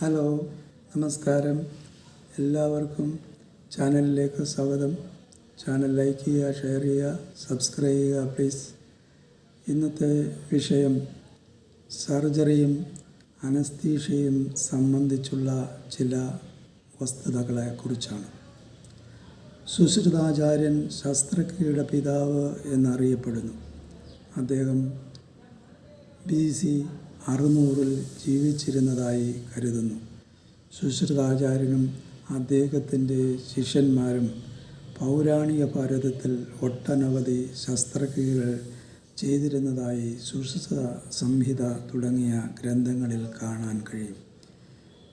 Hello, നമസ്കാരം. എല്ലാവർക്കും ചാനലിലേക്ക് സ്വാഗതം. ചാനൽ ലൈക്ക് ചെയ്യുക, ഷെയർ ചെയ്യുക, സബ്സ്ക്രൈബ് ചെയ്യുക പ്ലീസ്. ഇന്നത്തെ വിഷയം സർജറിയും അനസ്തീഷ്യയും സംബന്ധിച്ചുള്ള ചില വസ്തുതകളെക്കുറിച്ചാണ്. സുശ്രുതാചാര്യൻ ശസ്ത്രക്രിയയുടെ പിതാവ് എന്നറിയപ്പെടുന്നു. അദ്ദേഹം BC 600 ജീവിച്ചിരുന്നതായി കരുതുന്നു. സുശ്രുതാചാര്യനും അദ്ദേഹത്തിൻ്റെ ശിഷ്യന്മാരും പൗരാണിക ഭാരതത്തിൽ ഒട്ടനവധി ശസ്ത്രക്രിയകൾ ചെയ്തിരുന്നതായി സുശ്രുത സംഹിത തുടങ്ങിയ ഗ്രന്ഥങ്ങളിൽ കാണാൻ കഴിയും.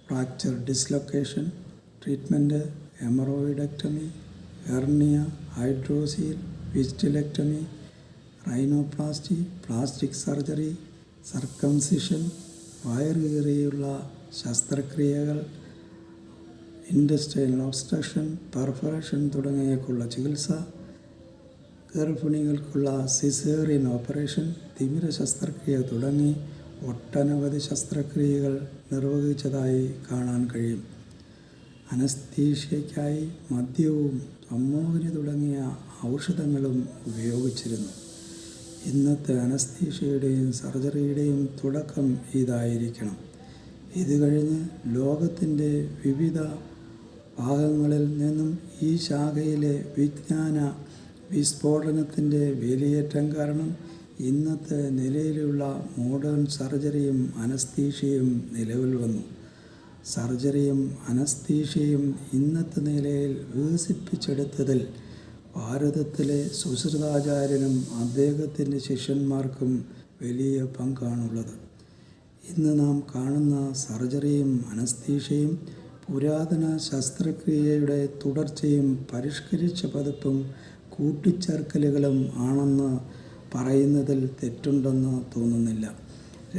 Fracture dislocation treatment, haemorrhoidectomy, hernia, hydrocele, fistulectomy, rhinoplasty, plastic surgery, circumcision, വയറുകീറിയുള്ള ശസ്ത്രക്രിയകൾ, ഇൻറ്റസ്റ്റൈനൽ ഒബ്സ്ട്രക്ഷൻ, പെർഫറേഷൻ തുടങ്ങിയവയ്ക്കുള്ള ചികിത്സ, ഗർഭിണികൾക്കുള്ള സിസേറിയൻ ഓപ്പറേഷൻ, തിമിര ശസ്ത്രക്രിയ തുടങ്ങി ഒട്ടനവധി ശസ്ത്രക്രിയകൾ നിർവഹിച്ചതായി കാണാൻ കഴിയും. അനസ്തീഷ്യയ്ക്കായി മദ്യവും അമ്മോനിയ തുടങ്ങിയ ഔഷധങ്ങളും ഉപയോഗിച്ചിരുന്നു. ഇന്നത്തെ അനസ്തീഷ്യയുടെയും സർജറിയുടെയും തുടക്കം ഇതായിരിക്കണം. ഇത് കഴിഞ്ഞ് ലോകത്തിൻ്റെ വിവിധ ഭാഗങ്ങളിൽ നിന്നും ഈ ശാഖയിലെ വിജ്ഞാന വിസ്ഫോടനത്തിൻ്റെ വേലിയേറ്റം കാരണം ഇന്നത്തെ നിലയിലുള്ള മോഡേൺ സർജറിയും അനസ്തീഷ്യയും നിലവിൽ വന്നു. സർജറിയും അനസ്തീഷ്യയും ഇന്നത്തെ നിലയിൽ വികസിപ്പിച്ചെടുത്തതിൽ ഭാരതത്തിലെ സുശ്രുതാചാര്യനും അദ്ദേഹത്തിൻ്റെ ശിഷ്യന്മാർക്കും വലിയ പങ്കാണുള്ളത്. ഇന്ന് നാം കാണുന്ന സർജറിയും അനസ്തീഷ്യയും പുരാതന ശസ്ത്രക്രിയയുടെ തുടർച്ചയും പരിഷ്കരിച്ച പതിപ്പും കൂട്ടിച്ചേർക്കലുകളും ആണെന്ന് പറയുന്നതിൽ തെറ്റുണ്ടെന്ന് തോന്നുന്നില്ല.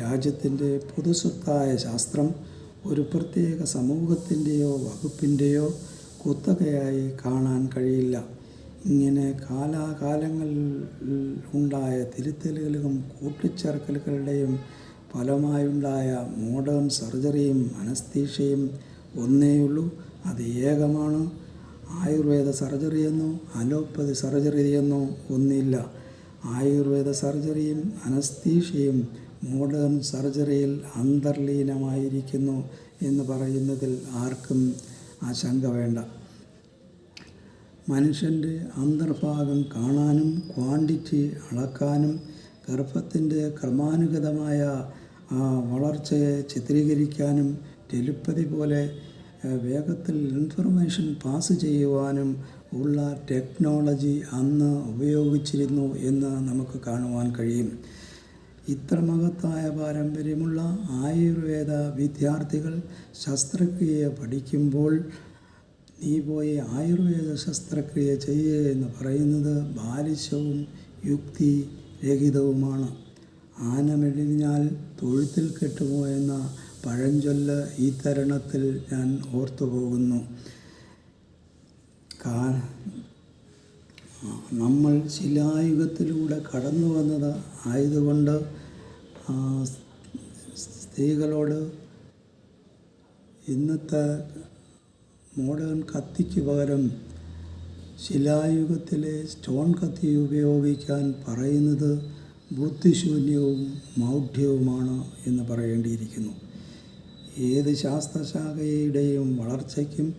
രാജ്യത്തിൻ്റെ പൊതുസ്വത്തായ ശാസ്ത്രം ഒരു പ്രത്യേക സമൂഹത്തിൻ്റെയോ വകുപ്പിൻ്റെയോ കുത്തകയായി കാണാൻ കഴിയില്ല. ഇങ്ങനെ കാലാകാലങ്ങളിൽ ഉണ്ടായ തിരുത്തലുകളും കൂട്ടിച്ചേർക്കലുകളുടെയും ഫലമായുണ്ടായ മോഡേൺ സർജറിയും അനസ്തീഷ്യയും ഒന്നേയുള്ളൂ. അത് ഏകമാണ്. ആയുർവേദ സർജറിയെന്നോ അലോപ്പതി സർജറിയെന്നോ ഒന്നില്ല. ആയുർവേദ സർജറിയും അനസ്തീഷ്യയും മോഡേൺ സർജറിയിൽ അന്തർലീനമായിരിക്കുന്നു എന്ന് പറയുന്നതിൽ ആർക്കും ആശങ്ക വേണ്ട. മനുഷ്യൻ്റെ അന്തർഭാഗം കാണാനും ക്വാണ്ടിറ്റി അളക്കാനും ഗർഭത്തിൻ്റെ ക്രമാനുഗതമായ വളർച്ചയെ ചിത്രീകരിക്കാനും ടെലിപ്പതി പോലെ വേഗത്തിൽ ഇൻഫർമേഷൻ പാസ് ചെയ്യുവാനും ഉള്ള ടെക്നോളജി അന്ന് ഉപയോഗിച്ചിരുന്നു എന്ന് നമുക്ക് കാണുവാൻ കഴിയും. ഇത്ര മഹത്തായ പാരമ്പര്യമുള്ള ആയുർവേദ വിദ്യാർത്ഥികൾ ശസ്ത്രക്രിയ പഠിക്കുമ്പോൾ നീ പോയി ആയുർവേദ ശസ്ത്രക്രിയ ചെയ്യുക എന്ന് പറയുന്നത് ബാലിശവും യുക്തിരഹിതവുമാണ്. ആന മെലിഞ്ഞാൽ തൊഴുത്തിൽ കെട്ടുമോ എന്ന പഴഞ്ചൊല്ല് ഈ തരുണത്തിൽ ഞാൻ ഓർത്തുപോകുന്നു. നമ്മൾ ശിലായുഗത്തിലൂടെ കടന്നു വന്നത് ആയതുകൊണ്ട് സ്ത്രീകളോട് ഇന്നത്തെ മോഡേൺ കത്തിക്ക് പകരം ശിലായുഗത്തിലെ സ്റ്റോൺ കത്തി ഉപയോഗിക്കാൻ പറയുന്നത് ബുദ്ധിശൂന്യവും മൗഢ്യവുമാണ് എന്ന് പറയേണ്ടിയിരിക്കുന്നു. ഏത് ശാസ്ത്രശാഖയുടെയും വളർച്ചയ്ക്കും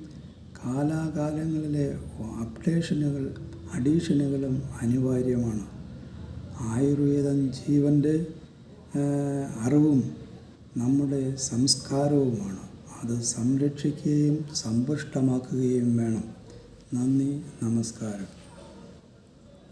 കാലാകാലങ്ങളിലെ അഡീഷനുകളും അനിവാര്യമാണ്. ആയുർവേദം ജീവൻ്റെ അറിവും നമ്മുടെ സംസ്കാരവുമാണ്. അത് സംരക്ഷിക്കുകയും സമ്പുഷ്ടമാക്കുകയും വേണം. നന്ദി, നമസ്കാരം.